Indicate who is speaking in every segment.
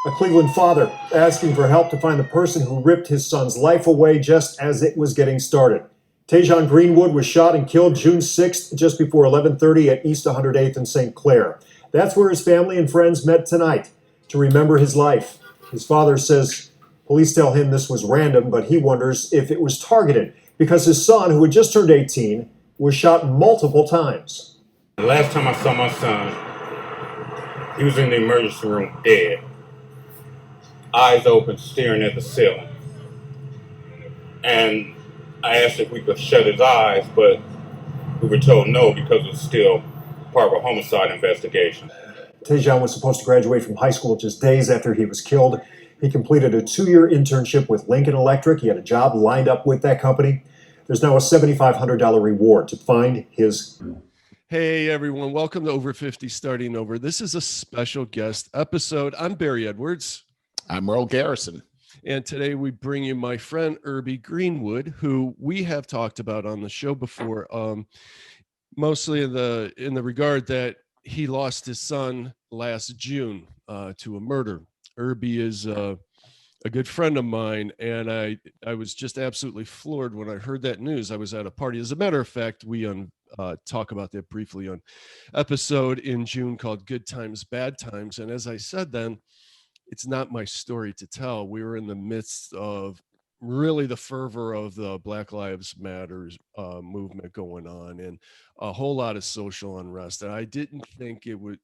Speaker 1: A Cleveland father asking for help to find the person who ripped his son's life away just as it was getting started. Erby Greenwood was shot and killed June 6th, just before 11:30 at East 108th in St. Clair. That's where his family and friends met tonight to remember his life. His father says police tell him this was random, but he wonders if it was targeted because his son, who had just turned 18, was shot multiple times.
Speaker 2: The last time I saw my son, he was in the emergency room dead, eyes open, staring at the ceiling. And I asked if we could shut his eyes, but we were told no because it's still part of a homicide investigation.
Speaker 1: Erby was supposed to graduate from high school just days after he was killed. He completed a 2-year internship with Lincoln Electric. He had a job lined up with that company. There's now a $7,500 reward to find his.
Speaker 3: Hey everyone, welcome to Over 50 Starting Over. This is a special guest episode. I'm Barry Edwards.
Speaker 4: I'm Merle Garrison.
Speaker 3: And today we bring you my friend Erby Greenwood, who we have talked about on the show before, mostly in the regard that he lost his son last June to a murder. Erby is a good friend of mine, and I was just absolutely floored when I heard that news. I was at a party. As a matter of fact, we talk about that briefly on episode in June called Good Times, Bad Times. And as I said then, it's not my story to tell. We were in the midst of really the fervor of the Black Lives Matter movement going on and a whole lot of social unrest. And I didn't think it would,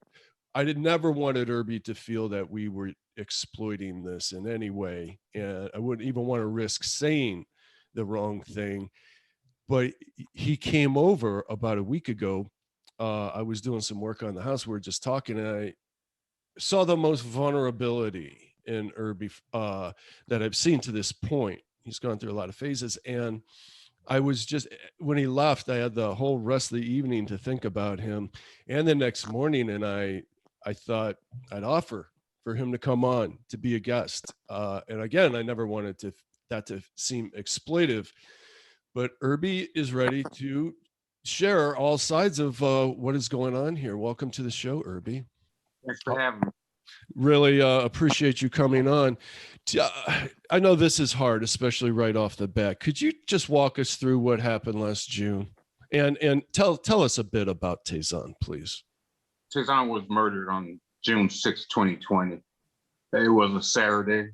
Speaker 3: I never wanted Erby to feel that we were exploiting this in any way. And I wouldn't even want to risk saying the wrong thing. But he came over about a week ago. I was doing some work on the house. We were just talking, and I saw the most vulnerability in Erby that I've seen to this point. He's gone through a lot of phases. And I was just, when he left, I had the whole rest of the evening to think about him. And the next morning, and I thought I'd offer for him to come on to be a guest. And again, I never wanted that to seem exploitive. But Erby is ready to share all sides of what is going on here. Welcome to the show, Erby.
Speaker 2: Thanks for having me.
Speaker 3: Really appreciate you coming on. I know this is hard, especially right off the bat. Could you just walk us through what happened last June, and tell us a bit about Erby, please?
Speaker 2: Erby was murdered on June 6, 2020. It was a Saturday.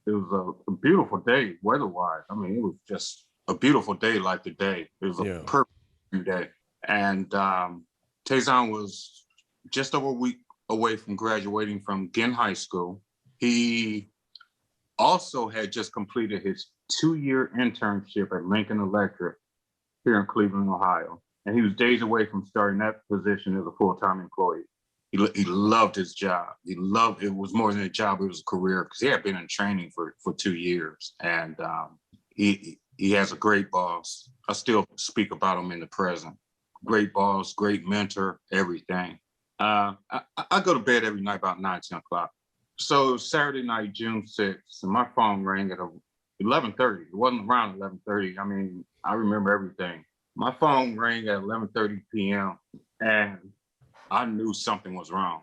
Speaker 2: It was a beautiful day, weather-wise. I mean, it was just a beautiful day like the day. It was a perfect day. And Erby was just over a week away from graduating from Ginn High School. He also had just completed his 2-year internship at Lincoln Electric here in Cleveland, Ohio. And he was days away from starting that position as a full-time employee. He loved his job. It was more than a job, it was a career, because he had been in training for 2 years. And he has a great boss. I still speak about him in the present. Great boss, great mentor, everything. I go to bed every night about 9, 10 o'clock. So Saturday night, June 6th, and my phone rang at 11:30. It wasn't around 11:30. I mean, I remember everything. My phone rang at 11:30 p.m. and I knew something was wrong.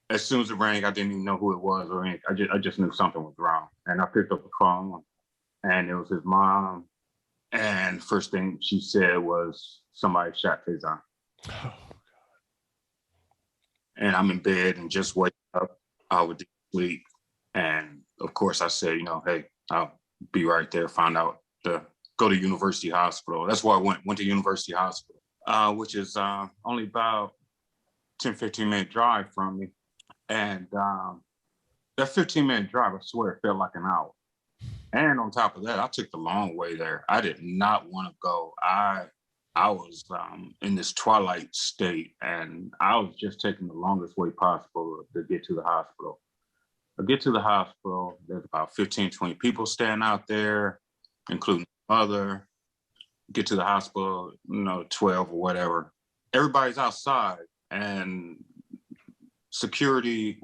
Speaker 2: As soon as it rang, I didn't even know who it was or anything. I just knew something was wrong. And I picked up the phone, and it was his mom. And first thing she said was, somebody shot Erby.
Speaker 3: Oh.
Speaker 2: And I'm in bed and just wake up. I would sleep. And of course I said, hey, I'll be right there, find out, go to University Hospital. That's why I went to University Hospital, which is only about 10, 15-minute drive from me. And that 15-minute drive, I swear, it felt like an hour. And on top of that, I took the long way there. I did not want to go. I was in this twilight state, and I was just taking the longest way possible to get to the hospital. I get to the hospital, there's about 15, 20 people standing out there, including mother. Get to the hospital, 12 or whatever. Everybody's outside, and security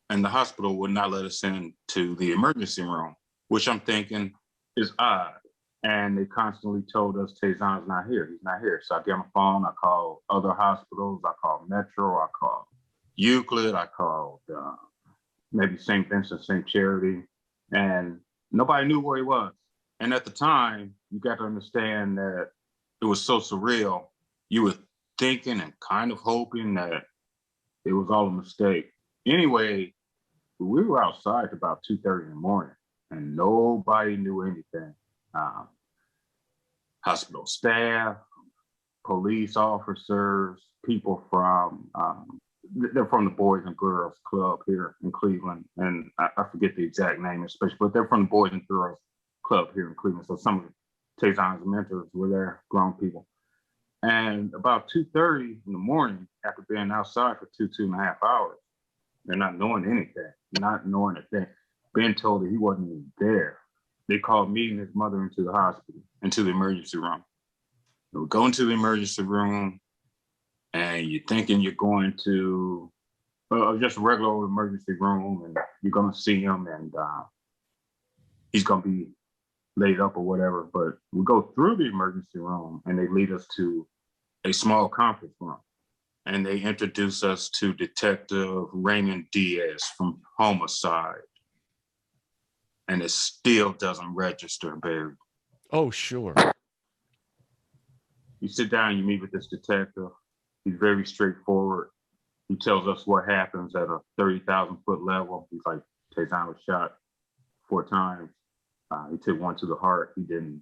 Speaker 2: and the hospital would not let us into the emergency room, which I'm thinking is odd. And they constantly told us Erby's not here. He's not here. So I get my phone. I call other hospitals. I call Metro. I call Euclid. I called maybe St. Vincent, St. Charity, and nobody knew where he was. And at the time, you got to understand that it was so surreal. You were thinking and kind of hoping that it was all a mistake. Anyway, we were outside about 2:30 in the morning, and nobody knew anything. Hospital staff, police officers, people from they're from the Boys and Girls Club here in Cleveland, and I forget the exact name, especially, but they're from the Boys and Girls Club here in Cleveland. So some of Tazon's mentors were there, grown people. And about 2:30 in the morning, after being outside for 2.5 hours, they're not knowing anything, not knowing a thing, being told that he wasn't even there. They called me and his mother into the hospital, into the emergency room. We go into the emergency room, and you're thinking you're going to just a regular old emergency room, and you're going to see him, and he's going to be laid up or whatever. But we go through the emergency room, and they lead us to a small conference room, and they introduce us to Detective Raymond Diaz from Homicide. And it still doesn't register, Barry.
Speaker 3: Oh, sure.
Speaker 2: You sit down, you meet with this detective. He's very straightforward. He tells us what happens at a 30,000-foot level. He's like, Tazon was shot 4 times. He took one to the heart. He didn't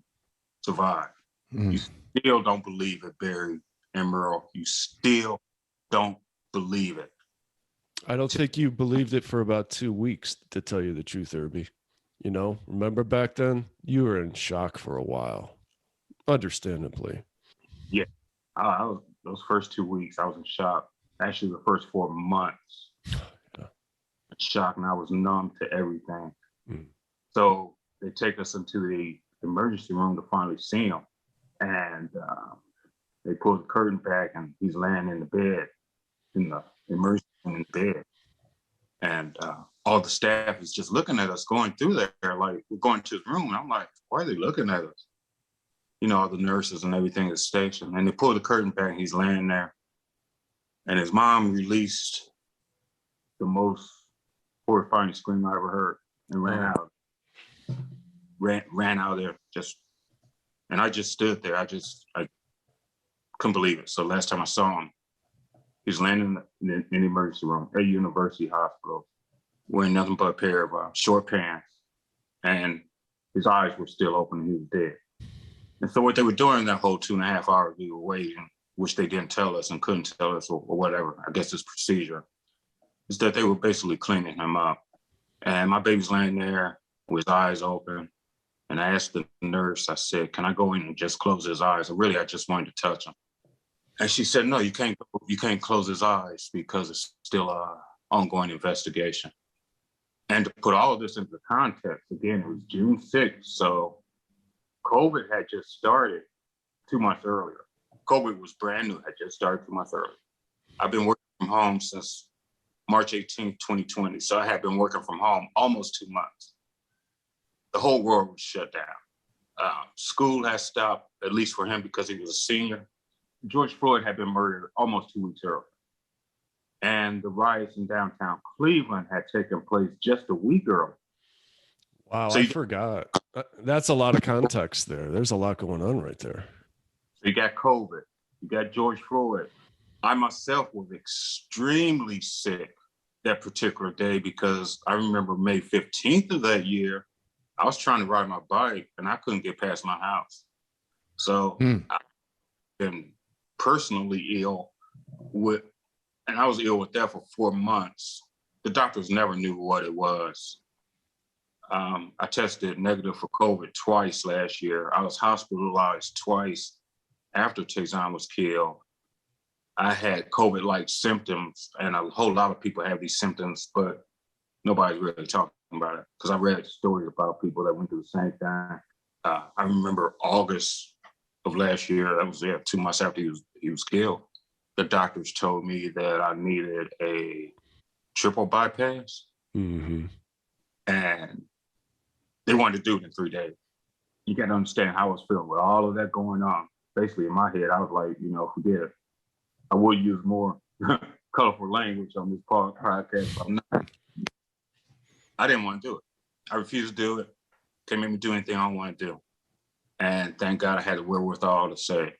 Speaker 2: survive. You still don't believe it, Barry and Merle. You still don't believe it.
Speaker 3: I don't think you believed it for about 2 weeks, to tell you the truth, Erby. You know, remember back then? You were in shock for a while, understandably.
Speaker 2: Yeah, those first 2 weeks, I was in shock. Actually, the first 4 months, shock, and I was numb to everything. So they take us into the emergency room to finally see him, and they pull the curtain back, and he's laying in the bed, in the emergency room in bed, and all the staff is just looking at us going through there, like we're going to his room. And I'm like, why are they looking at us? You know, all the nurses and everything at the station. And they pull the curtain back, and he's laying there. And his mom released the most horrifying scream I ever heard and ran out. Ran out there and I just stood there. I couldn't believe it. So last time I saw him, he was laying in the emergency room at University Hospital, wearing nothing but a pair of short pants, and his eyes were still open, and he was dead. And so what they were doing that whole 2.5 hours we were waiting, which they didn't tell us and couldn't tell us or whatever, I guess it's procedure, is that they were basically cleaning him up. And my baby's laying there with his eyes open. And I asked the nurse, I said, can I go in and just close his eyes? I just wanted to touch him. And she said, no, you can't close his eyes because it's still an ongoing investigation. And to put all of this into context, again, it was June 6th. So COVID had just started 2 months earlier. COVID was brand new, had just started 2 months earlier. I've been working from home since March 18th, 2020. So I had been working from home almost 2 months. The whole world was shut down. School has stopped, at least for him, because he was a senior. George Floyd had been murdered almost 2 weeks earlier. And the riots in downtown Cleveland had taken place just a week earlier.
Speaker 3: Wow, so I forgot. That's a lot of context there. There's a lot going on right there.
Speaker 2: So you got COVID, you got George Floyd. I myself was extremely sick that particular day because I remember May 15th of that year, I was trying to ride my bike and I couldn't get past my house. So I've been personally ill and I was ill with that for 4 months. The doctors never knew what it was. I tested negative for COVID twice last year. I was hospitalized twice after Tazon was killed. I had COVID-like symptoms, and a whole lot of people have these symptoms, but nobody's really talking about it because I read stories about people that went through the same thing. I remember August of last year, that was 2 months after he was killed. The doctors told me that I needed a triple bypass. And they wanted to do it in 3 days. You got to understand how I was feeling with all of that going on. Basically, in my head, I was like, forget it. I would use more colorful language on this podcast, but I'm not. I didn't want to do it. I refused to do it. Can't make me do anything I don't want to do. And thank God I had the wherewithal to say,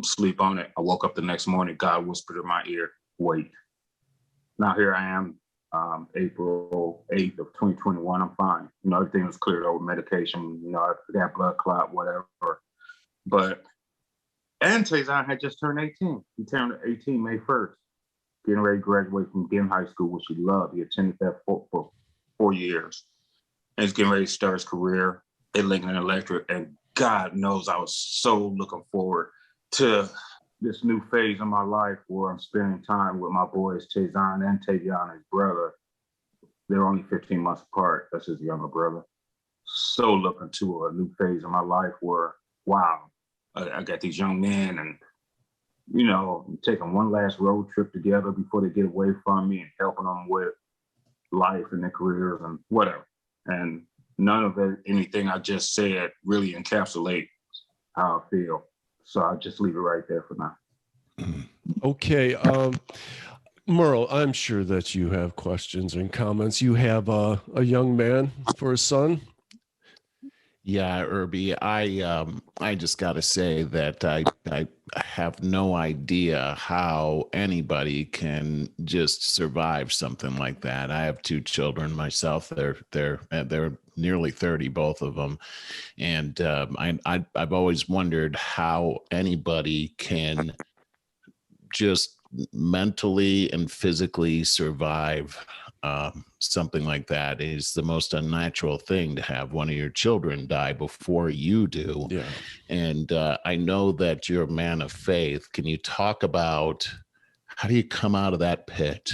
Speaker 2: sleep on it. I woke up the next morning, God whispered in my ear, wait. Now here I am, April 8th of 2021, I'm fine. Everything was cleared over medication, I got blood clot, whatever. And Tazon had just turned 18. He turned 18 May 1st, getting ready to graduate from Ginn High School, which he loved. He attended that for 4 years. And he's getting ready to start his career at Lincoln Electric. And God knows I was so looking forward to this new phase of my life where I'm spending time with my boys, Tazon and Tavion, his brother. They're only 15 months apart. That's his younger brother. So looking to a new phase of my life where, wow, I got these young men and, taking one last road trip together before they get away from me and helping them with life and their careers and whatever. And none of anything I just said really encapsulates how I feel. So I'll just leave it right there for now.
Speaker 3: Okay. Merle, I'm sure that you have questions and comments. You have a young man for a son.
Speaker 4: Yeah, Erby, I just got to say that I have no idea how anybody can just survive something like that. I have 2 children myself. They're nearly 30, both of them, and I've always wondered how anybody can just mentally and physically survive something like that. Is the most unnatural thing to have one of your children die before you do.
Speaker 3: Yeah.
Speaker 4: And I know that you're a man of faith. Can you talk about how do you come out of that pit?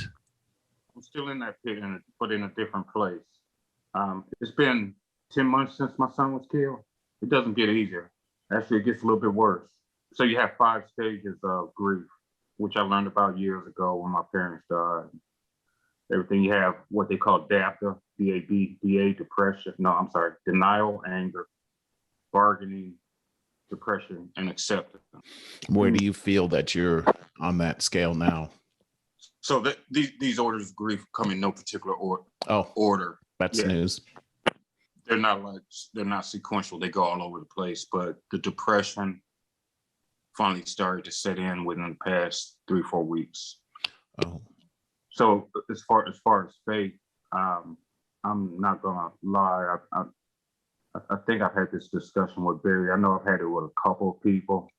Speaker 2: I'm still in that pit, but in a different place. It's been 10 months since my son was killed. It doesn't get easier. Actually, it gets a little bit worse. So you have 5 stages of grief, which I learned about years ago when my parents died. Everything you have, what they call DAPA, D-A-B-D-A, depression. No, I'm sorry, denial, anger, bargaining, depression, and acceptance.
Speaker 4: Where do you feel that you're on that scale now?
Speaker 2: So these orders of grief come in no particular order.
Speaker 4: That's news.
Speaker 2: They're not sequential. They go all over the place. But the depression finally started to set in within the past 3-4 weeks.
Speaker 4: Oh.
Speaker 2: So as far as faith, I'm not gonna lie. I think I've had this discussion with Barry. I know I've had it with a couple of people.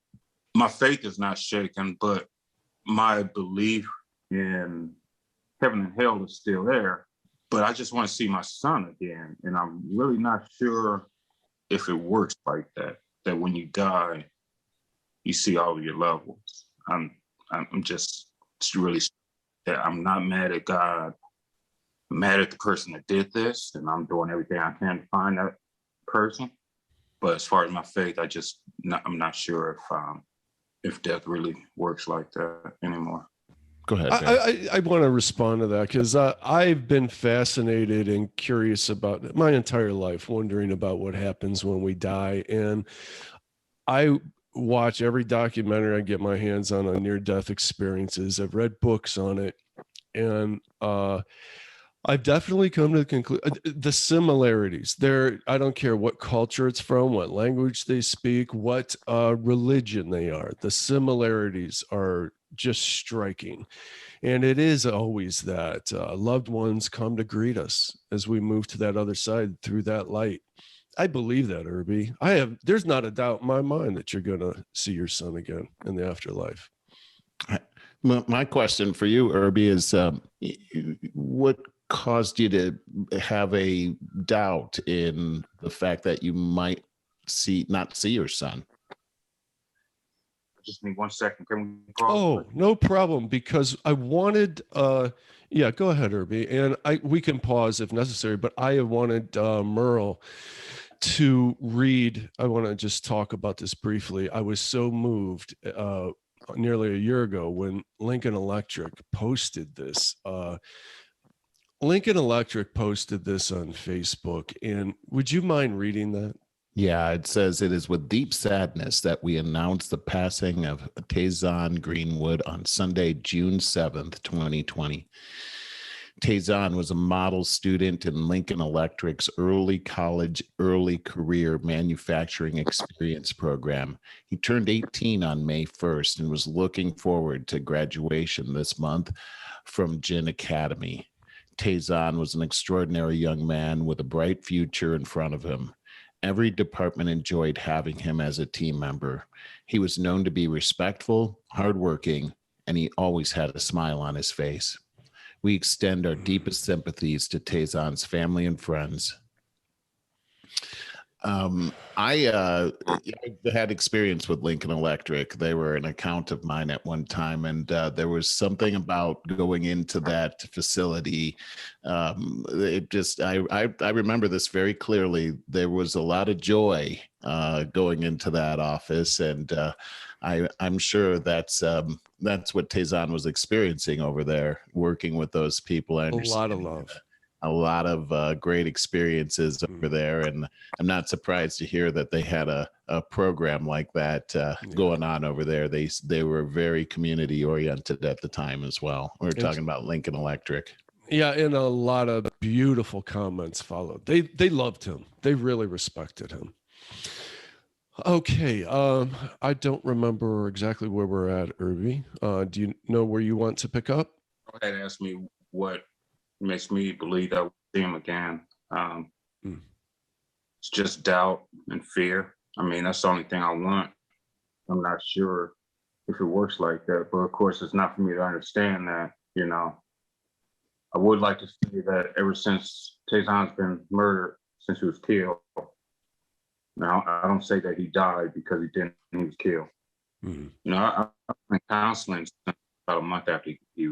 Speaker 2: My faith is not shaken, but my belief in heaven and hell is still there. But I just want to see my son again, and I'm really not sure if it works like that. That when you die, you see all of your loved ones. I'm just really. That I'm not mad at God. I'm mad at the person that did this, and I'm doing everything I can to find that person. But as far as my faith, I'm not sure if death really works like that anymore.
Speaker 4: Go ahead.
Speaker 3: I want to respond to that because I've been fascinated and curious about it my entire life, wondering about what happens when we die. And I watch every documentary I get my hands on near-death experiences. I've read books on it, and I've definitely come to the conclusion the similarities there. I don't care what culture it's from, what language they speak, what religion they are. The similarities are just striking, and it is always that loved ones come to greet us as we move to that other side through that light. I believe that, Erby. There's not a doubt in my mind that you're going to see your son again in the afterlife.
Speaker 4: My question for you, Erby, is what caused you to have a doubt in the fact that you might not see your son?
Speaker 2: I just need 1 second. Can we pause?
Speaker 3: Oh, no problem. Because I wanted, yeah, go ahead, Erby. And we can pause if necessary, but I wanted Merle to read. I want to just talk about this briefly. I was so moved nearly a year ago when Lincoln Electric posted this. Lincoln Electric posted this on Facebook. And would you mind reading that?
Speaker 4: Yeah, it says, "It is with deep sadness that we announce the passing of Tazon Greenwood on Sunday, June 7th, 2020. Tazan was a model student in Lincoln Electric's early college, early career manufacturing experience program. He turned 18 on May 1st and was looking forward to graduation this month from Gin Academy. Tazan was an extraordinary young man with a bright future in front of him. Every department enjoyed having him as a team member. He was known to be respectful, hardworking, and he always had a smile on his face. We extend our deepest sympathies to Tazan's family and friends. I had experience with Lincoln Electric. They were an account of mine at one time, and there was something about going into that facility. I remember this very clearly. There was a lot of joy going into that office, and I'm sure that's what Tazan was experiencing over there, working with those people.
Speaker 3: A lot of love.
Speaker 4: A lot of great experiences over there, and I'm not surprised to hear that they had a program like that going on over there. They were very community oriented at the time as well. We were talking about Lincoln Electric.
Speaker 3: Yeah, and a lot of beautiful comments followed. They loved him. They really respected him. Okay, I don't remember exactly where we're at, Erby. Do you know where you want to pick up?
Speaker 2: Go ahead and ask me what makes me believe that we'll see him again. It's just doubt and fear. I mean, that's the only thing I want. I'm not sure if it works like that, but of course, it's not for me to understand that, you know. I would like to say that ever since Tazan's been murdered, since he was killed. Now, I don't say that he died because he was killed. You know, I've been counseling since about a month after he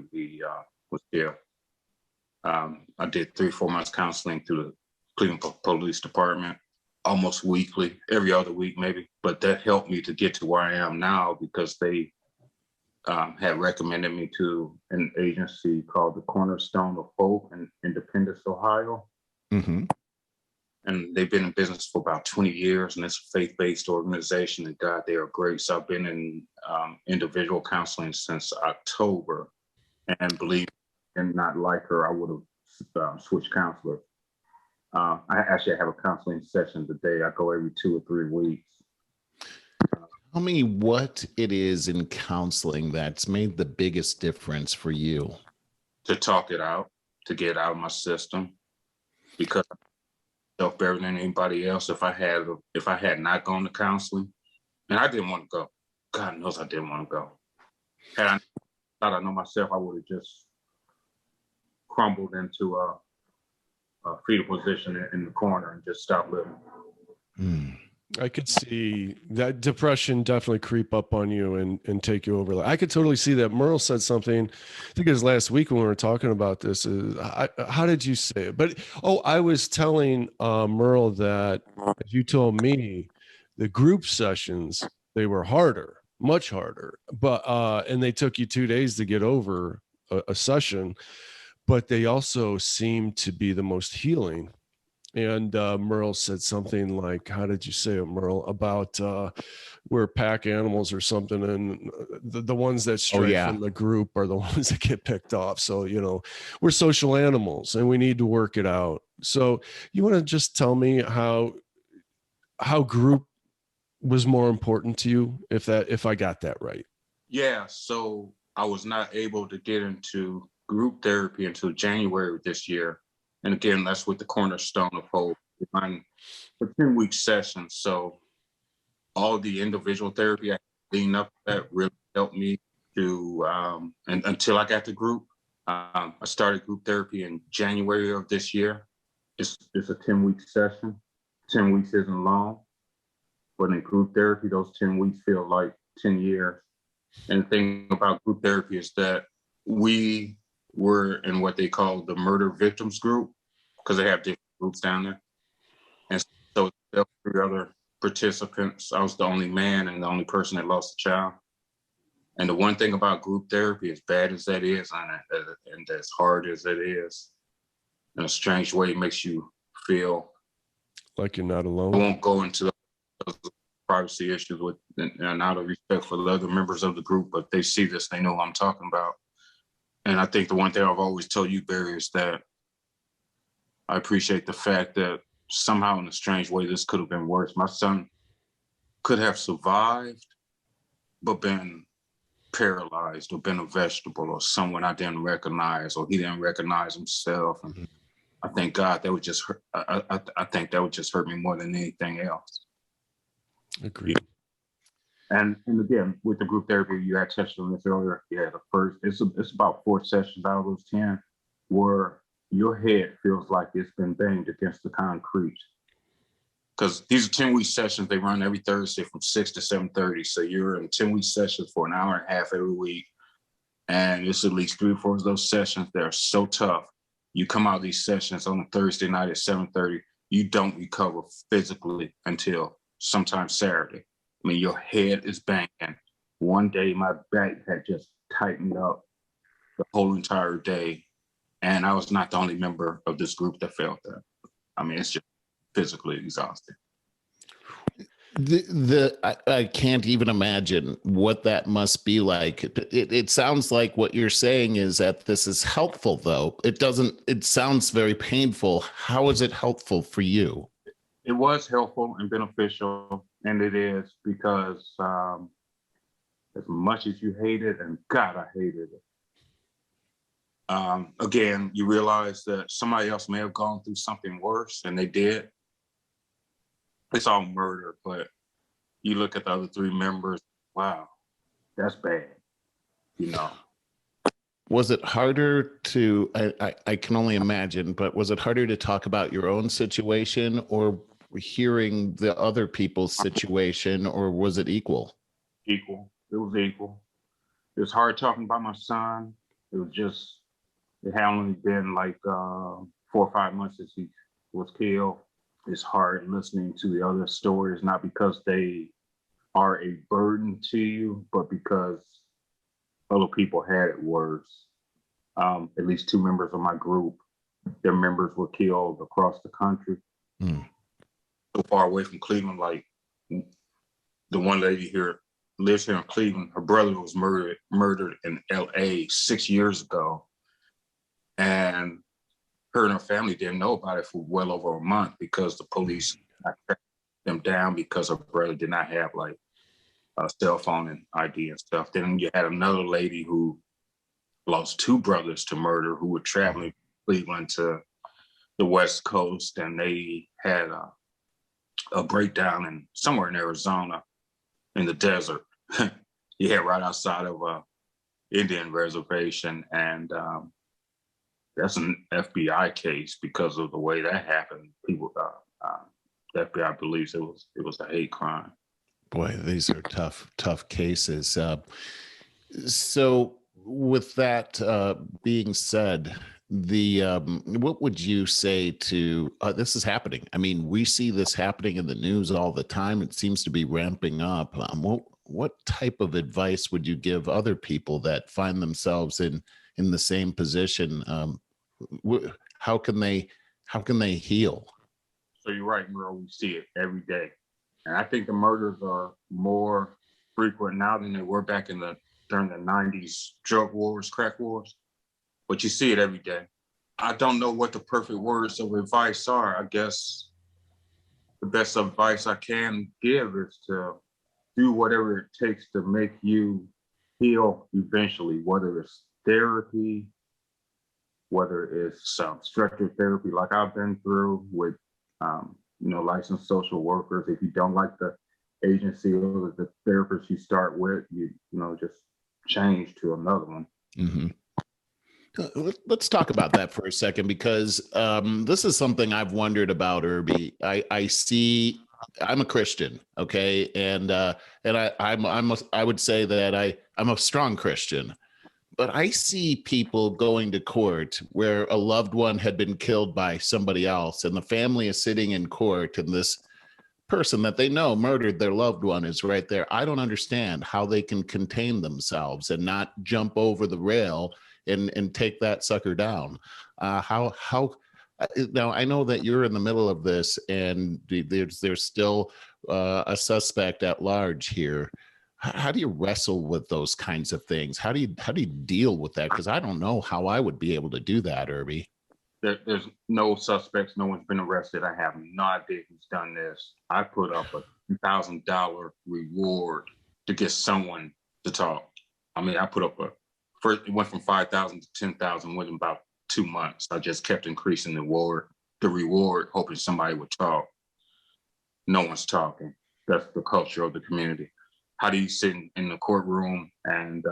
Speaker 2: was killed. I did 3-4 months counseling through the Cleveland Police Department, almost weekly, every other week maybe. But that helped me to get to where I am now because they had recommended me to an agency called the Cornerstone of Hope in Independence, Ohio.
Speaker 4: Mm-hmm.
Speaker 2: And they've been in business for about 20 years, and it's a faith-based organization. And God, they are great. So I've been in individual counseling since October, and believe and not like her, I would have switched counselors. I actually have a counseling session today. I go every 2 or 3 weeks.
Speaker 4: Tell me what it is in counseling that's made the biggest difference for you.
Speaker 2: To talk it out, to get it out of my system, because I felt better than anybody else. If I had not gone to counseling, and I didn't want to go. God knows I didn't want to go. Had I thought I know myself, I would have just crumbled into a fetal position in the corner and just stopped living.
Speaker 3: I could see that depression definitely creep up on you and take you over. I could totally see that. Merle said something, I think it was last week when we were talking about this. How did you say it? But, I was telling Merle that, as you told me, the group sessions, they were harder, much harder. But and they took you 2 days to get over a session, but they also seemed to be the most healing. And Merle said something like, how did you say it, Merle, about we're pack animals or something, and the ones that stray from the group are the ones that get picked off. So, we're social animals and we need to work it out. So you want to just tell me how group was more important to you, if I got that right? Yeah.
Speaker 2: So I was not able to get into group therapy until January of this year. And again, that's with the Cornerstone of Hope. I'm for 10-week sessions. So all the individual therapy I leading up to that really helped me to, and until I got to group, I started group therapy in January of this year. It's a 10-week session. 10 weeks isn't long, but in group therapy, those 10 weeks feel like 10 years. And the thing about group therapy is that we were in what they call the murder victims group, because they have different groups down there. And so there were 3 other participants. I was the only man and the only person that lost a child. And the one thing about group therapy, as bad as that is, and as hard as it is, in a strange way, it makes you feel
Speaker 3: like you're not alone.
Speaker 2: I won't go into those privacy issues and out of respect for the other members of the group, but they see this, they know what I'm talking about. And I think the one thing I've always told you, Barry, is that I appreciate the fact that somehow in a strange way, this could have been worse. My son could have survived, but been paralyzed or been a vegetable or someone I didn't recognize or he didn't recognize himself. And I thank God that would just hurt. I think that would just hurt me more than anything else.
Speaker 3: Agreed.
Speaker 2: And again, with the group therapy, you had touched on this earlier. Yeah, the first, it's about 4 sessions out of those 10 where your head feels like it's been banged against the concrete. Because these are 10-week sessions. They run every Thursday from 6 to 7:30. So you're in 10-week sessions for an hour and a half every week. And it's at least 3 or 4 of those sessions that are so tough. You come out of these sessions on a Thursday night at 7:30. You don't recover physically until sometime Saturday. I mean, your head is banging. One day, my back had just tightened up the whole entire day. And I was not the only member of this group that felt that. I mean, it's just physically exhausting.
Speaker 4: I can't even imagine what that must be like. It sounds like what you're saying is that this is helpful, though. It sounds very painful. How is it helpful for you?
Speaker 2: It was helpful and beneficial, and it is because as much as you hate it, and God, I hated it. Again, you realize that somebody else may have gone through something worse, and they did. It's all murder, but you look at the other 3 members, wow, that's bad, you know.
Speaker 4: Was it harder to, I can only imagine, but was it harder to talk about your own situation or hearing the other people's situation, or was it equal?
Speaker 2: Equal. It was equal. It was hard talking about my son. It had only been like 4 or 5 months since he was killed. It's hard listening to the other stories, not because they are a burden to you, but because other people had it worse. At least 2 members of my group, their members were killed across the country. So far away from Cleveland, like the one lady here lives here in Cleveland. Her brother was murdered in LA 6 years ago. And her and her family didn't know about it for well over a month because the police tracked them down because her brother did not have like a cell phone and ID and stuff. Then you had another lady who lost 2 brothers to murder who were traveling from Cleveland to the West Coast, and they had a breakdown somewhere in Arizona in the desert. Yeah, right outside of a Indian reservation. And that's an FBI case because of the way that happened. People, the FBI believes it was a hate crime.
Speaker 4: Boy, these are tough cases. So with that being said, what would you say to this is happening? I mean, we see this happening in the news all the time. It seems to be ramping up. What type of advice would you give other people that find themselves in the same position? How can they heal?
Speaker 2: So you're right, Merle. We see it every day, and I think the murders are more frequent now than they were back during the 90s drug wars, crack wars. But you see it every day. I don't know what the perfect words of advice are. I guess the best advice I can give is to do whatever it takes to make you heal eventually, whether it's therapy, whether it's structured therapy like I've been through with licensed social workers. If you don't like the agency or the therapist you start with, you just change to another one.
Speaker 4: Mm-hmm. Let's talk about that for a second, because this is something I've wondered about, Erby. I'm a Christian, okay, and I would say that I'm a strong Christian, but I see people going to court where a loved one had been killed by somebody else, and the family is sitting in court, and this person that they know murdered their loved one is right there. I don't understand how they can contain themselves and not jump over the rail and take that sucker down. How now I know that you're in the middle of this, and there's still a suspect at large here. how do you wrestle with those kinds of things? How do you deal with that? Because I don't know how I would be able to do that, Erby.
Speaker 2: There's no suspects. No one's been arrested. I have no idea who's done this. I put up a $1,000 reward to get someone to talk. I mean, I put up first it went from 5,000 to 10,000 within about 2 months. I just kept increasing the reward, hoping somebody would talk. No one's talking. That's the culture of the community. How do you sit in the courtroom and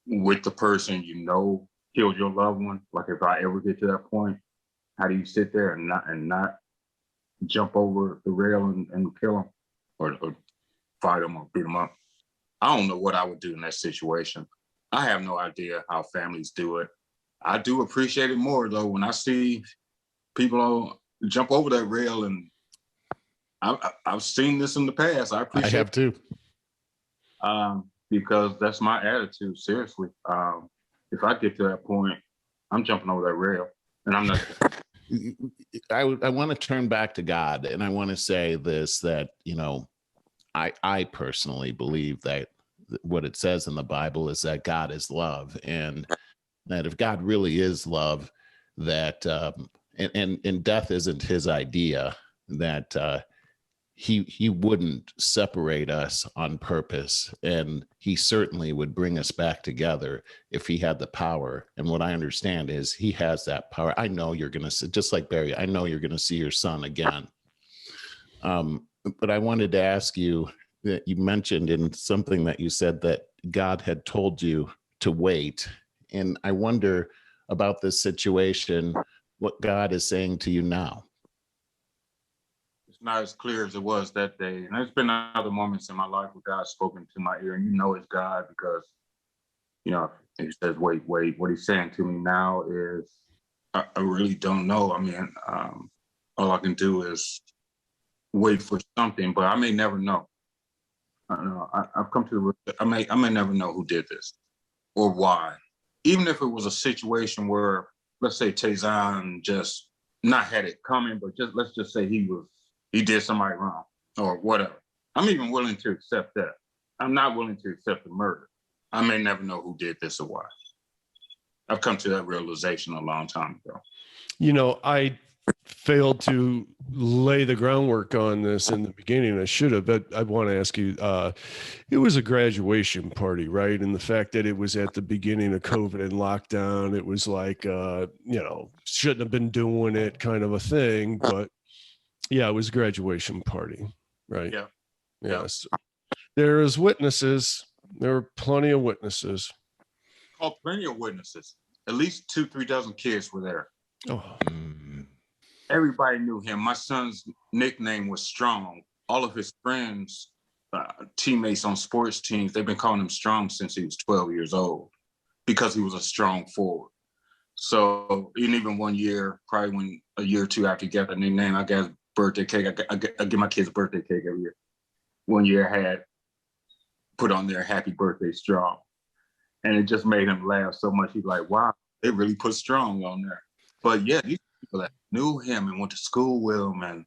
Speaker 2: with the person you know killed your loved one? Like if I ever get to that point, how do you sit there and not jump over the rail and kill them or fight them or beat them up? I don't know what I would do in that situation. I have no idea how families do it. I do appreciate it more though when I see people jump over that rail, and I've seen this in the past. I appreciate.
Speaker 4: I have too.
Speaker 2: Because that's my attitude. Seriously, if I get to that point, I'm jumping over that rail, and I'm not.
Speaker 4: I want to turn back to God, and I want to say this, that, you know, I personally believe that what it says in the Bible is that God is love, and that if God really is love, that and death isn't his idea, that he wouldn't separate us on purpose, and he certainly would bring us back together if he had the power. And what I understand is he has that power. I know you're going to, just like Barry, I know you're going to see your son again. But I wanted to ask you, that you mentioned in something that you said that God had told you to wait. And I wonder about this situation, what God is saying to you now.
Speaker 2: It's not as clear as it was that day. And there's been other moments in my life where God's spoken to my ear, and you know it's God because, you know, he says, wait. What he's saying to me now is, I really don't know. I mean, all I can do is wait for something, but I may never know. I don't know. I've come to I may never know who did this or why. Even if it was a situation where, let's say Tazan just not had it coming, but let's just say he did somebody wrong or whatever. I'm even willing to accept that. I'm not willing to accept the murder. I may never know who did this or why. I've come to that realization a long time ago.
Speaker 3: You know, I failed to lay the groundwork on this in the beginning. I should have, but I want to ask you, it was a graduation party, right? And the fact that it was at the beginning of COVID and lockdown, it was like, you know, shouldn't have been doing it kind of a thing, but yeah, it was a graduation party, right?
Speaker 2: Yeah.
Speaker 3: Yes. There is witnesses. There were plenty of witnesses.
Speaker 2: Oh, plenty of witnesses. At least 2-3 dozen kids were there.
Speaker 3: Oh.
Speaker 2: Everybody knew him. My son's nickname was Strong. All of his friends, teammates on sports teams, they've been calling him Strong since he was 12 years old because he was a strong forward. So even one year, probably when a year or two after he got the nickname, I got his birthday cake. I give my kids a birthday cake every year. One year I had put on there, Happy Birthday Strong. And it just made him laugh so much. He's like, wow, they really put Strong on there. But yeah, these people that knew him and went to school with him and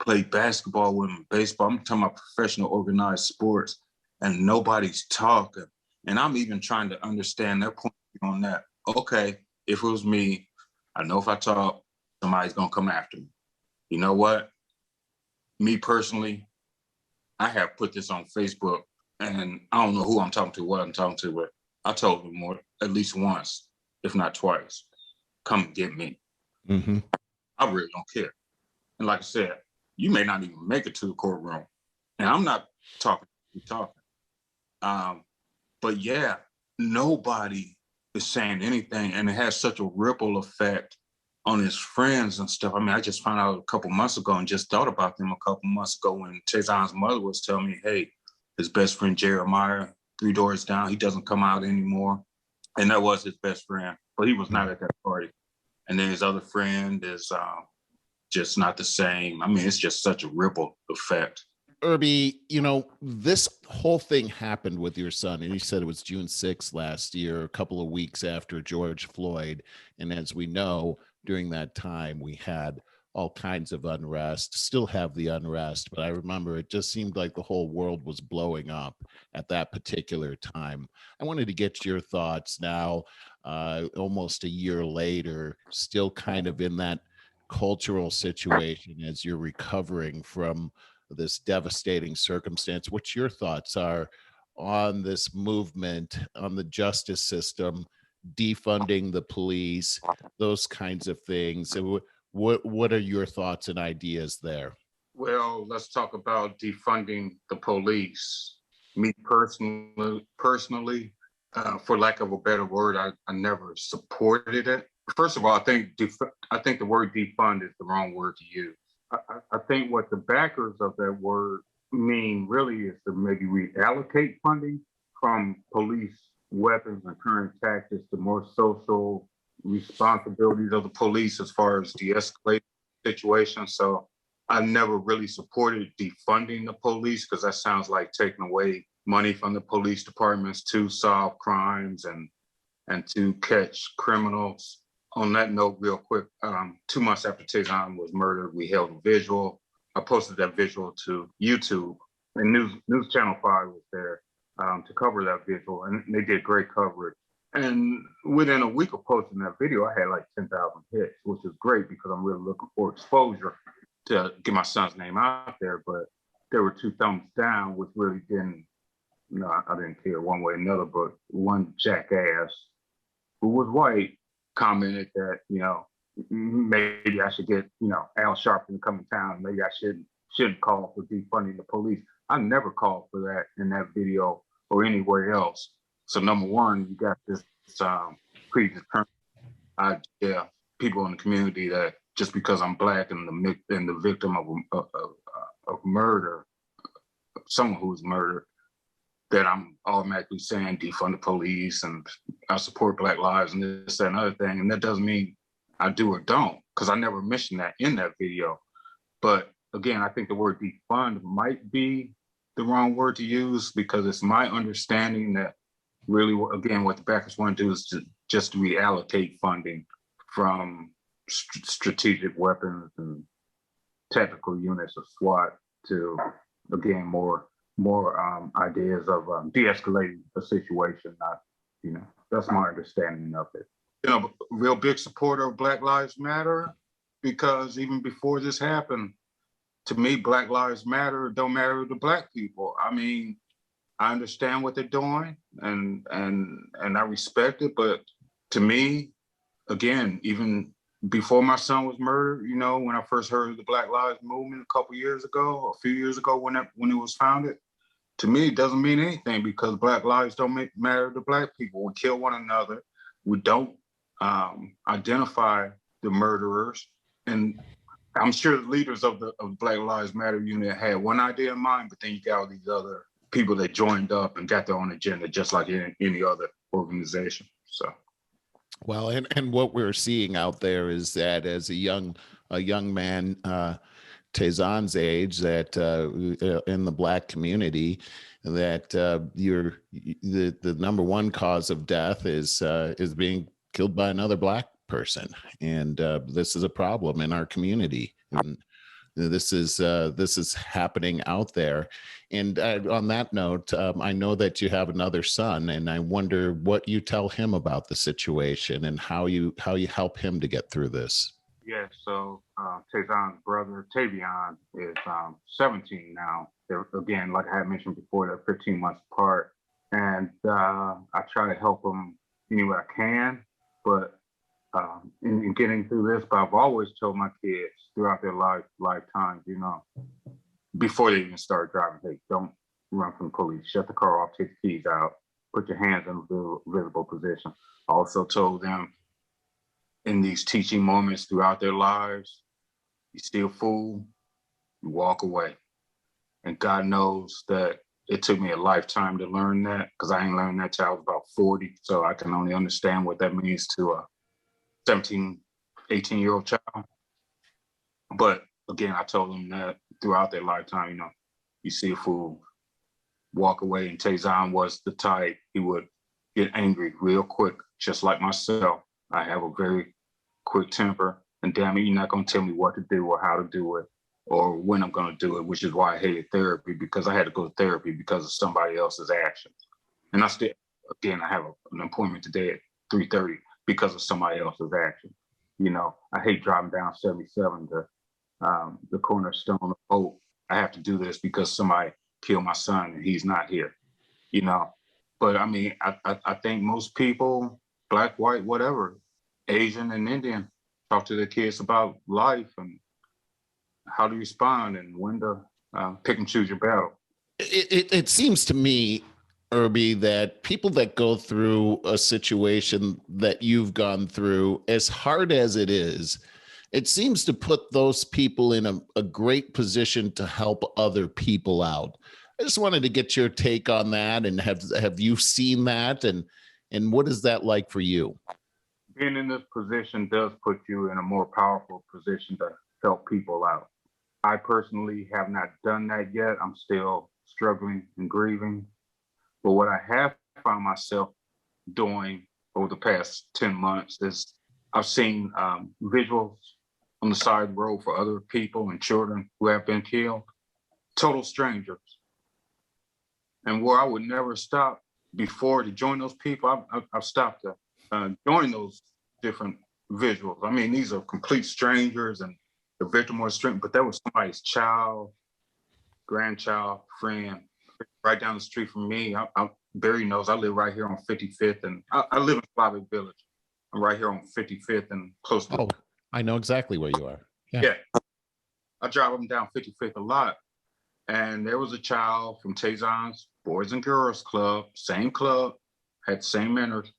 Speaker 2: played basketball with him, baseball. I'm talking about professional organized sports, and nobody's talking. And I'm even trying to understand their point on that. Okay, if it was me, I know if I talk, somebody's gonna come after me. You know what? Me personally, I have put this on Facebook, and I don't know who I'm talking to, what I'm talking to, but I told them more at least once, if not twice, come and get me.
Speaker 4: Mm-hmm.
Speaker 2: I really don't care. And like I said, you may not even make it to the courtroom. And I'm not talking. But yeah, nobody is saying anything. And it has such a ripple effect on his friends and stuff. I mean, I just found out a couple months ago and just thought about them a couple months ago when Tazon's mother was telling me, hey, his best friend Jeremiah, 3 doors down, he doesn't come out anymore. And that was his best friend, but he was not at that party. And then his other friend is just not the same. I mean, it's just such a ripple effect.
Speaker 4: Erby, you know, this whole thing happened with your son, and you said it was June 6th last year, a couple of weeks after George Floyd. And as we know, during that time, we had all kinds of unrest, still have the unrest, but I remember it just seemed like the whole world was blowing up at that particular time. I wanted to get your thoughts now, almost a year later, still kind of in that cultural situation as you're recovering from this devastating circumstance. What your thoughts are on this movement, on the justice system, defunding the police, those kinds of things. So what are your thoughts and ideas there?
Speaker 2: Well, let's talk about defunding the police. Me personally, for lack of a better word, I never supported it. First of all, I think the word defund is the wrong word to use. I think what the backers of that word mean really is to maybe reallocate funding from police weapons and current tactics to more social responsibilities of the police as far as de-escalating situations. So I never really supported defunding the police because that sounds like taking away money from the police departments to solve crimes and to catch criminals. On that note, real quick, 2 months after Tazan was murdered, we held a vigil. I posted that visual to YouTube, and News Channel 5 was there to cover that visual, and they did great coverage. And within a week of posting that video, I had like 10,000 hits, which is great because I'm really looking for exposure to get my son's name out there. But there were 2 thumbs down, which really didn't, I didn't care one way or another. But one jackass who was white commented that, maybe I should get, Al Sharpton to come to town. Maybe I shouldn't call for defunding the police. I never called for that in that video or anywhere else. So number one, you got this predetermined idea, people in the community that just because I'm Black and the victim of murder, someone who was murdered, that I'm automatically saying defund the police and I support Black lives and this, that, and other thing. And that doesn't mean I do or don't, because I never mentioned that in that video. But again, I think the word defund might be the wrong word to use because it's my understanding that really, again, what the backers want to do is to just reallocate funding from strategic weapons and tactical units of SWAT to, again, more ideas of de-escalating the situation. Not, that's my understanding of it. Real big supporter of Black Lives Matter, because even before this happened, to me, Black Lives Matter don't matter to Black people. I mean, I understand what they're doing and I respect it, but to me, again, even before my son was murdered, when I first heard of the Black Lives Movement a few years ago when it was founded, to me, it doesn't mean anything because Black lives don't matter to Black people. We kill one another. We don't identify the murderers. And I'm sure the leaders of the Black Lives Matter unit had one idea in mind, but then you got all these other people that joined up and got their own agenda, just like any other organization. So,
Speaker 4: well, and what we're seeing out there is that as a young man, Tazan's age, that in the Black community, that the number one cause of death is being killed by another Black person, and this is a problem in our community. And this is happening out there. And on that note, I know that you have another son, and I wonder what you tell him about the situation and how you help him to get through this.
Speaker 2: Yeah, so Tazan's brother, Tavion, is 17 now. They're, again, like I had mentioned before, they're 15 months apart. And I try to help them any way I can. But in getting through this, but I've always told my kids throughout their lifetimes, before they even start driving, hey, don't run from the police. Shut the car off, take the keys out, put your hands in a visible position. I also told them in these teaching moments throughout their lives, you see a fool, you walk away. And God knows that it took me a lifetime to learn that, because I ain't learned that till I was about 40. So I can only understand what that means to a 17, 18-year-old child. But again, I told them that throughout their lifetime, you see a fool, walk away. And Tazan was the type, he would get angry real quick, just like myself. I have a very quick temper. And damn it, you're not going to tell me what to do or how to do it or when I'm going to do it, which is why I hated therapy, because I had to go to therapy because of somebody else's actions. And I still, again, I have an appointment today at 3:30 because of somebody else's actions. You know, I hate driving down 77 to the cornerstone of hope. I have to do this because somebody killed my son and he's not here, you know. But I mean, I think most people, black, white, whatever, Asian and Indian, talk to their kids about life and how to respond and when to pick and choose your battle.
Speaker 4: It seems to me, Erby, that people that go through a situation that you've gone through, as hard as it is, it seems to put those people in a great position to help other people out. I just wanted to get your take on that, and have you seen that, and what is that like for you?
Speaker 2: Being in this position does put you in a more powerful position to help people out. I personally have not done that yet. I'm still struggling and grieving. But what I have found myself doing over the past 10 months is I've seen visuals on the side of the road for other people and children who have been killed, total strangers. And where I would never stop before to join those people, I've stopped to join those different visuals. I mean, these are complete strangers and the victim was a stranger, but that was somebody's child, grandchild, friend, right down the street from me. Barry knows I live right here on 55th, and I live in Slavic Village. I'm right here on 55th and close to.
Speaker 4: Oh, I know exactly where you are.
Speaker 2: Yeah. I drive them down 55th a lot. And there was a child from Tazon's Boys and Girls Club, had the same mentors.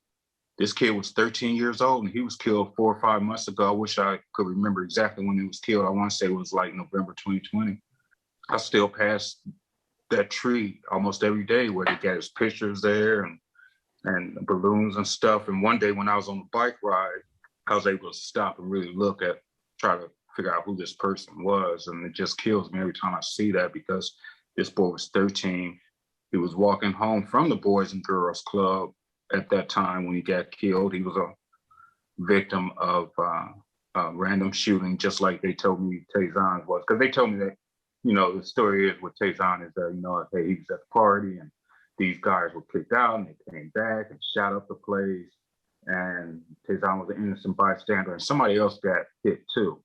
Speaker 2: This kid was 13 years old and he was killed 4 or 5 months ago. I wish I could remember exactly when he was killed. I want to say it was like November 2020. I still pass that tree almost every day where they got his pictures there and balloons and stuff. And one day when I was on the bike ride, I was able to stop and really try to figure out who this person was. And it just kills me every time I see that, because this boy was 13. He was walking home from the Boys and Girls Club at that time when he got killed. He was a victim of a random shooting, just like they told me Tazon was. Because they told me that, you know, the story is with Tazon is that, you know, hey, he was at the party and these guys were kicked out and they came back and shot up the place. And Tazon was an innocent bystander and somebody else got hit too.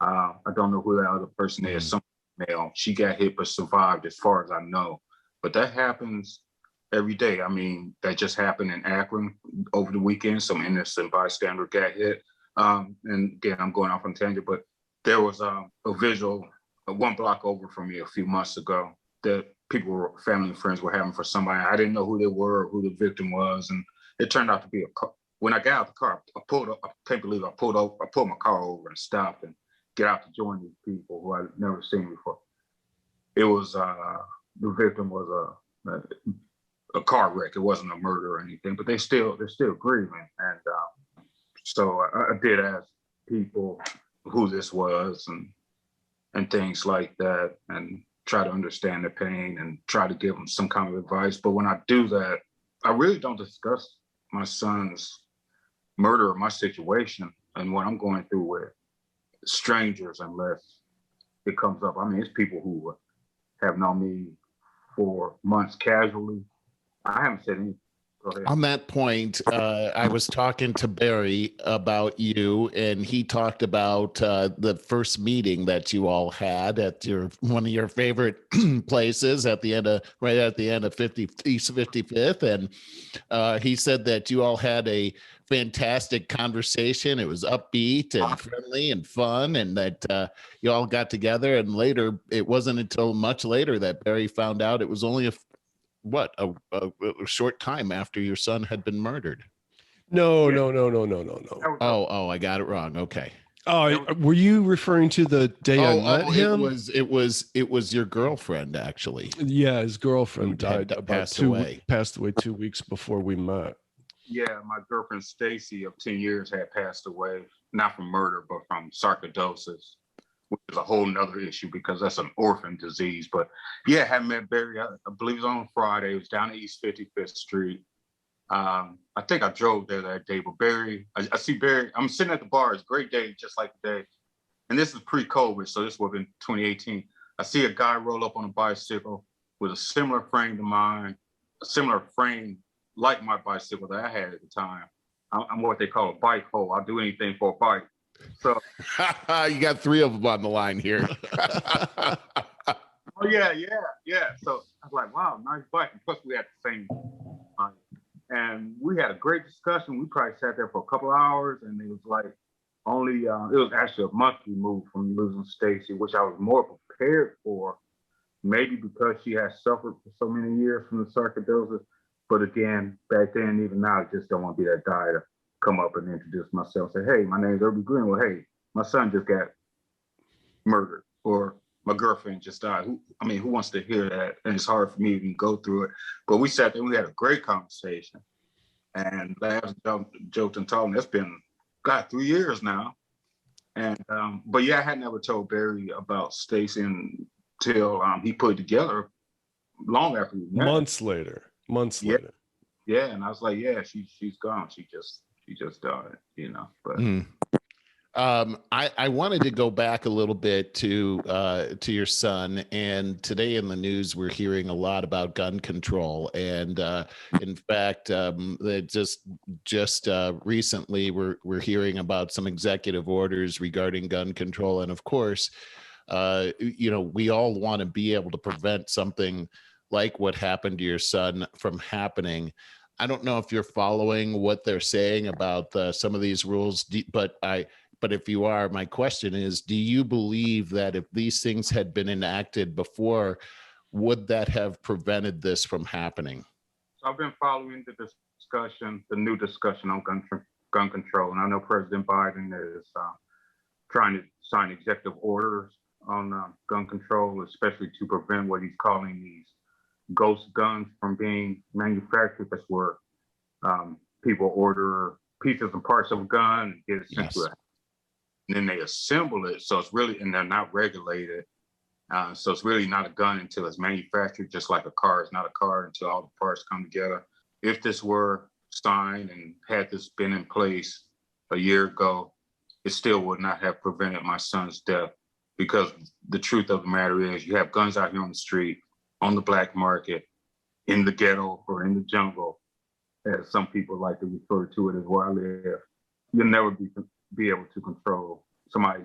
Speaker 2: I don't know who that other person is, some male. She got hit but survived as far as I know. But that happens every day. I mean, that just happened in Akron over the weekend. Some innocent bystander got hit. And again, I'm going off on a tangent, but there was a visual 1 block over from me a few months ago that family and friends were having for somebody. I didn't know who they were or who the victim was. And it turned out to be a car. When I got out the car, I pulled up. I can't believe I pulled my car over and stopped and get out to join these people who I'd never seen before. It was, the victim was a car wreck. It wasn't a murder or anything, but they're still grieving. And so I did ask people who this was and things like that, and try to understand their pain and try to give them some kind of advice. But when I do that, I really don't discuss my son's murder or my situation and what I'm going through with strangers unless it comes up. I mean, it's people who have known me for months casually. I haven't said anything.
Speaker 4: On that point, I was talking to Barry about you, and he talked about the first meeting that you all had at one of your favorite places right at the end of East 55th, and he said that you all had a fantastic conversation. It was upbeat and friendly and fun, and that you all got together. And later, it wasn't until much later that Barry found out it was only a short time after your son had been murdered.
Speaker 3: No.
Speaker 4: Oh, I got it wrong. Okay.
Speaker 3: Oh, were you referring to the day I met him?
Speaker 4: It was your girlfriend, actually.
Speaker 3: Yeah, his girlfriend died
Speaker 4: passed away
Speaker 3: 2 weeks before we met.
Speaker 2: Yeah, my girlfriend Stacy of 10 years had passed away, not from murder, but from sarcoidosis, which is a whole nother issue because that's an orphan disease. But yeah, I had met Barry, I believe it was on Friday. It was down at East 55th Street. I think I drove there that day, but Barry, I see Barry, I'm sitting at the bar. It's a great day, just like today. And this is pre-COVID, so this would have been 2018. I see a guy roll up on a bicycle with a similar frame to mine, a similar frame like my bicycle that I had at the time. I'm what they call a bike hole. I'll do anything for a bike. So
Speaker 4: you got 3 of them on the line here.
Speaker 2: oh yeah. So I was like, wow, nice bike. And plus we had the same bike. And we had a great discussion. We probably sat there for a couple of hours, and it was like only, it was actually a month removed from losing Stacy, which I was more prepared for, maybe because she had suffered for so many years from the sarcoidosis. But again, back then, even now, I just don't want to be that guy to come up and introduce myself, say, hey, my name is Erby Greenwood. Hey, my son just got murdered, or my girlfriend just died. Who wants to hear that? And it's hard for me to even go through it. But we sat there, we had a great conversation, and laughed, joked, and talked. It's been, God, 3 years now. And but yeah, I had never told Barry about Stacy until he put it together long after we met.
Speaker 3: Months later.
Speaker 2: Yeah, and I was like, yeah, she's gone. She just died, But
Speaker 4: I wanted to go back a little bit to your son. And today in the news, we're hearing a lot about gun control. And in fact, just recently, we're hearing about some executive orders regarding gun control. And of course, we all want to be able to prevent something like what happened to your son from happening. I don't know if you're following what they're saying about some of these rules, but if you are, my question is, do you believe that if these things had been enacted before, would that have prevented this from happening?
Speaker 2: So I've been following the new discussion on gun control. And I know President Biden is trying to sign executive orders on gun control, especially to prevent what he's calling these ghost guns from being manufactured. That's where people order pieces and parts of a gun and get it sent to it. And then they assemble it. So it's really, and they're not regulated. So it's really not a gun until it's manufactured, just like a car is not a car until all the parts come together. If this were signed and had this been in place a year ago, it still would not have prevented my son's death, because the truth of the matter is you have guns out here on the street, on the black market, in the ghetto or in the jungle, as some people like to refer to it as where I live. You'll never be able to control somebody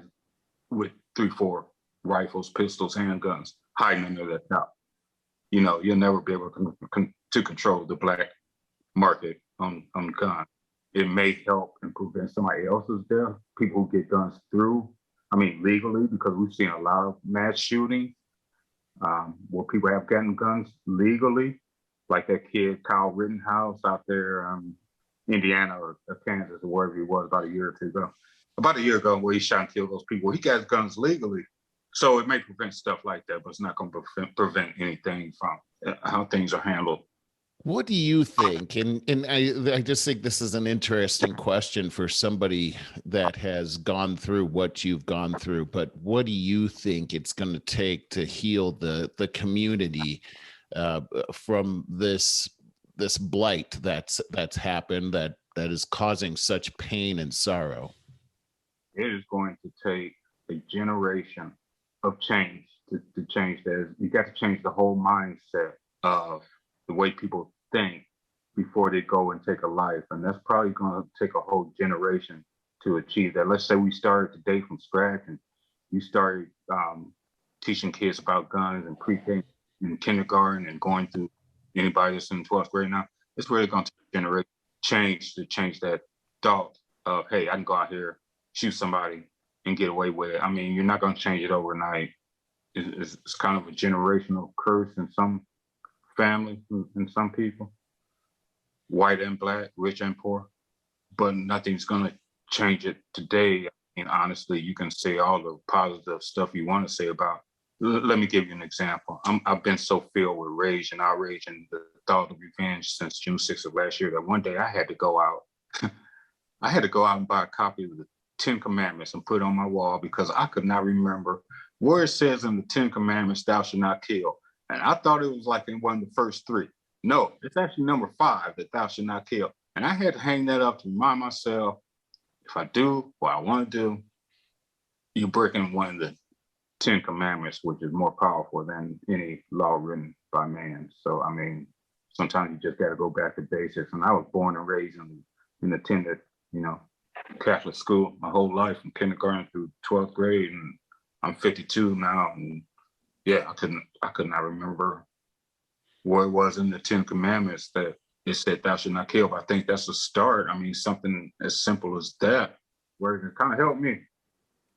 Speaker 2: with 3-4 rifles, pistols, handguns hiding under that top. You'll never be able to control the black market on guns. It may help and prevent somebody else's death, people who get guns legally, because we've seen a lot of mass shootings where people have gotten guns legally, like that kid Kyle Rittenhouse out there, Indiana or Kansas or wherever he was about a year or two ago. About a year ago, where he shot and killed those people. He got guns legally. So it may prevent stuff like that, but it's not going to prevent anything from how things are handled.
Speaker 4: What do you think? And I just think this is an interesting question for somebody that has gone through what you've gone through. But what do you think it's going to take to heal the community from this blight that's happened that is causing such pain and sorrow?
Speaker 2: It is going to take a generation of change to change that. You got to change the whole mindset of the way people think before they go and take a life. And that's probably going to take a whole generation to achieve that. Let's say we started today from scratch and you started teaching kids about guns and pre-K in kindergarten and going through anybody that's in 12th grade now. It's really going to take a generation change to change that thought of, hey, I can go out here, shoot somebody and get away with it. You're not going to change it overnight. It's kind of a generational curse in some families and some people, white and black, rich and poor, but nothing's going to change it today. Honestly, you can say all the positive stuff you want to say about. Let me give you an example. I've been so filled with rage and outrage and the thought of revenge since June 6th of last year that one day I had to go out. I had to go out and buy a copy of the 10 Commandments and put it on my wall because I could not remember where it says in the 10 Commandments, thou shalt not kill. And I thought it was like in one of the first 3. No, it's actually number 5, that thou should not kill. And I had to hang that up to remind myself, if I do what I want to do, you're breaking one of the 10 commandments, which is more powerful than any law written by man. So, I mean, sometimes you just got to go back to basics. And I was born and raised and attended, Catholic school my whole life, from kindergarten through 12th grade. And I'm 52 now. And yeah, I could not remember where it was in the 10 commandments that it said thou should not kill. But I think that's a start. I mean, something as simple as that, where it can kind of help me.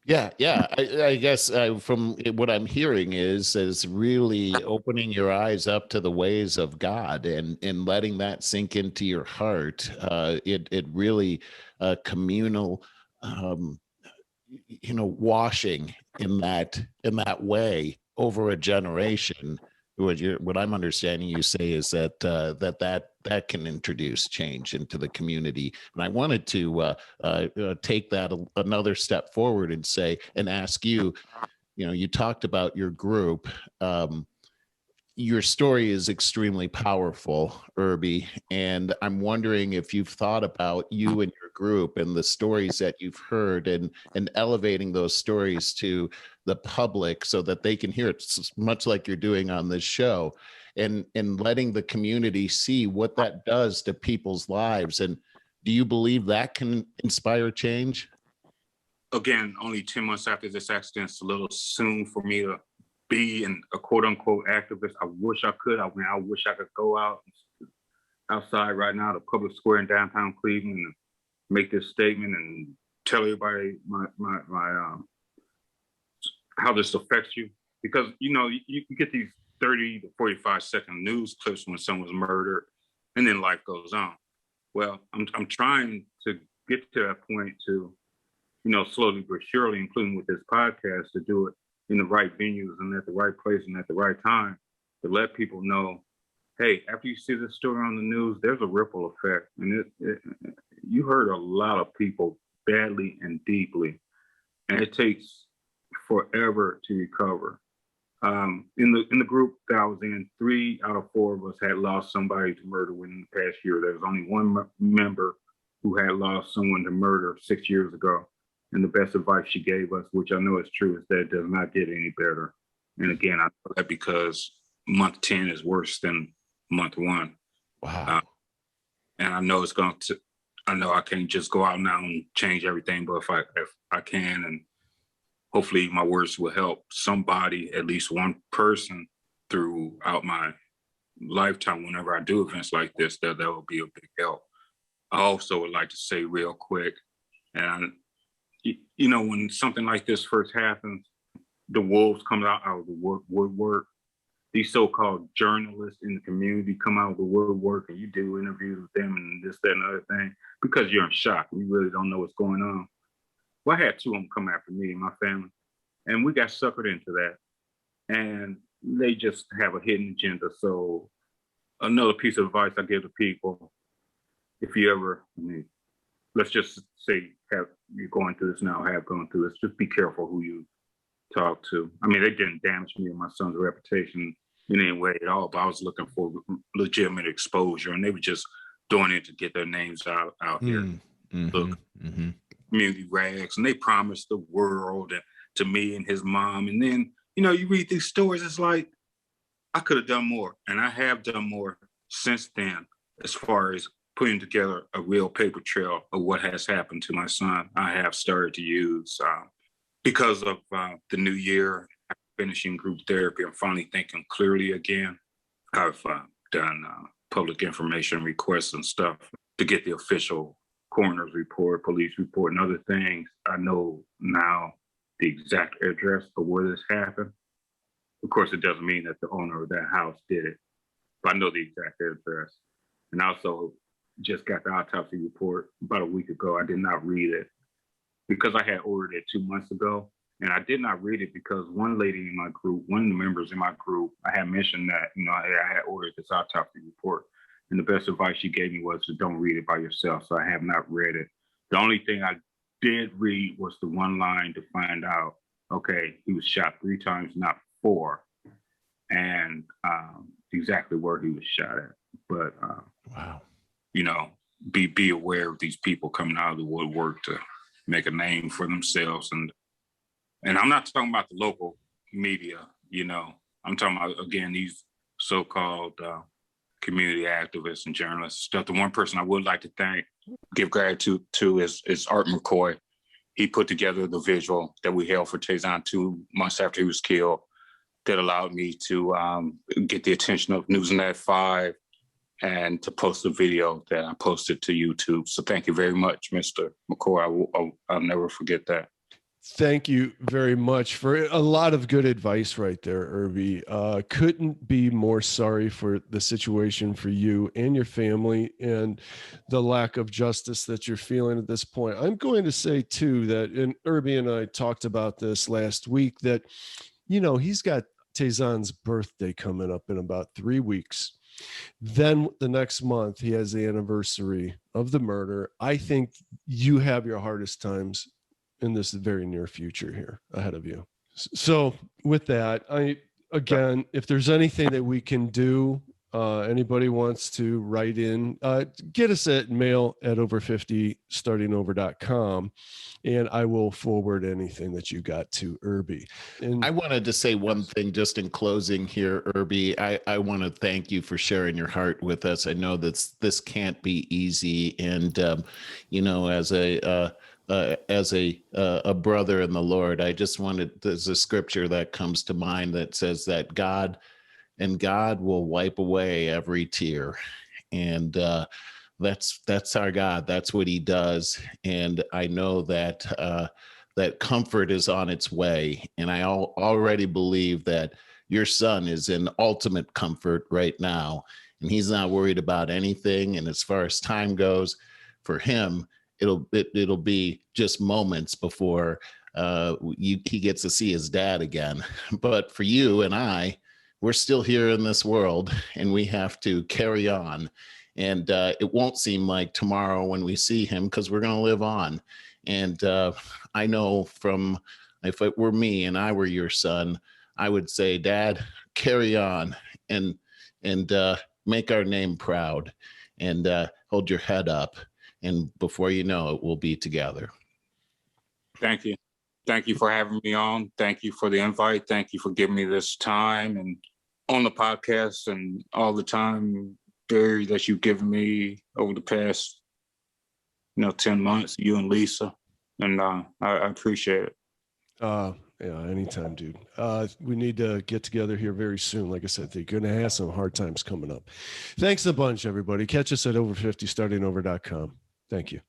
Speaker 4: Yeah, yeah. I guess from what I'm hearing is really opening your eyes up to the ways of God and letting that sink into your heart. It really communal, washing in that way over a generation. What I'm understanding you say is that can introduce change into the community. And I wanted to take that another step forward and say, and ask you, you talked about your group. Your story is extremely powerful, Erby, and I'm wondering if you've thought about you and your group and the stories that you've heard and elevating those stories to the public so that they can hear it, much like you're doing on this show, and letting the community see what that does to people's lives. And do you believe that can inspire change?
Speaker 2: Again, only 10 months after this accident, it's a little soon for me to be a quote unquote activist. I wish I could. I wish I could go outside right now, the public square in downtown Cleveland, and make this statement and tell everybody my how this affects you. Because you can get these 30 to 45-second news clips when someone's murdered, and then life goes on. Well, I'm trying to get to that point to, slowly but surely, including with this podcast, to do it in the right venues and at the right place and at the right time, to let people know, hey, after you see this story on the news, there's a ripple effect. And you hurt a lot of people badly and deeply, and it takes forever to recover. In the group that I was in, 3 out of 4 of us had lost somebody to murder within the past year. There was only one member who had lost someone to murder 6 years ago. And the best advice she gave us, which I know is true, is that it does not get any better. And again, I know that because month 10 is worse than month 1.
Speaker 4: Wow.
Speaker 2: And I know I know I can't just go out now and change everything, but if I can, and hopefully my words will help somebody, at least one person, throughout my lifetime, whenever I do events like this, that will be a big help. I also would like to say real quick, and when something like this first happens, the wolves come out of the woodwork. These so-called journalists in the community come out of the woodwork, and you do interviews with them and this, that, and other thing, because you're in shock. You really don't know what's going on. Well, I had 2 of them come after me and my family, and we got suckered into that. And they just have a hidden agenda. So another piece of advice I give to people, if you ever, let's just say you're going through this now, have gone through this, just be careful who you talk to. They didn't damage me or my son's reputation in any way at all, but I was looking for legitimate exposure, and they were just doing it to get their names out here. Look, community rags, and they promised the world and to me and his mom. And then, you read these stories, it's like, I could have done more. And I have done more since then, as far as putting together a real paper trail of what has happened to my son. I have started to use, because of the new year, finishing group therapy, I'm finally thinking clearly again. I've done public information requests and stuff to get the official coroner's report, police report, and other things. I know now the exact address of where this happened. Of course, it doesn't mean that the owner of that house did it, but I know the exact address. And also just got the autopsy report about a week ago. I did not read it because I had ordered it 2 months ago. And I did not read it because one lady in my group, one of the members in my group, I had mentioned that, I had ordered this autopsy report. And the best advice she gave me was to don't read it by yourself. So I have not read it. The only thing I did read was the one line to find out, okay, he was shot 3 times, not 4, and exactly where he was shot at. But
Speaker 4: Wow.
Speaker 2: you know, be aware of these people coming out of the woodwork to make a name for themselves. And I'm not talking about the local media, you know. I'm talking about, again, these so-called community activists and journalists stuff. The one person I would like to give gratitude to is Art McCoy. He put together the visual that we held for Tazan 2 months after he was killed that allowed me to get the attention of Newsnet 5 and to post a video that I posted to YouTube. So thank you very much, Mr. McCoy. I'll never forget that.
Speaker 3: Thank you very much for a lot of good advice right there, Erby. Couldn't be more sorry for the situation for you and your family and the lack of justice that you're feeling at this point. I'm going to say too that, and Erby and I talked about this last week, that, you know, he's got Tazan's birthday coming up in about 3 weeks. Then the next month, he has the anniversary of the murder. I think you have your hardest times in this very near future here ahead of you. So with that, again, if there's anything that we can do, anybody wants to write in, get us at mail@over50startingover.com, and I will forward anything that you got to Erby. And
Speaker 4: I wanted to say one thing just in closing here, Erby. I want to thank you for sharing your heart with us. I know that this can't be easy. And, you know, as a brother in the Lord, I just wanted, there's a scripture that comes to mind that says that God will wipe away every tear. And that's our God. That's what he does. And I know that that comfort is on its way. And I already believe that your son is in ultimate comfort right now. And he's not worried about anything. And as far as time goes, for him, it'll be just moments before he gets to see his dad again. But for you and I, we're still here in this world, and we have to carry on. And it won't seem like tomorrow when we see him, because we're going to live on. And I know if it were me and I were your son, I would say, Dad, carry on and make our name proud, and hold your head up. And before you know it, we'll be together.
Speaker 2: Thank you. Thank you for having me on. Thank you for the invite. Thank you for giving me this time and on the podcast and all the time, Barry, that you've given me over the past, 10 months, you and Lisa. And I appreciate it.
Speaker 3: Yeah, anytime, dude. We need to get together here very soon. Like I said, they're going to have some hard times coming up. Thanks a bunch, everybody. Catch us at over50startingover.com. Thank you.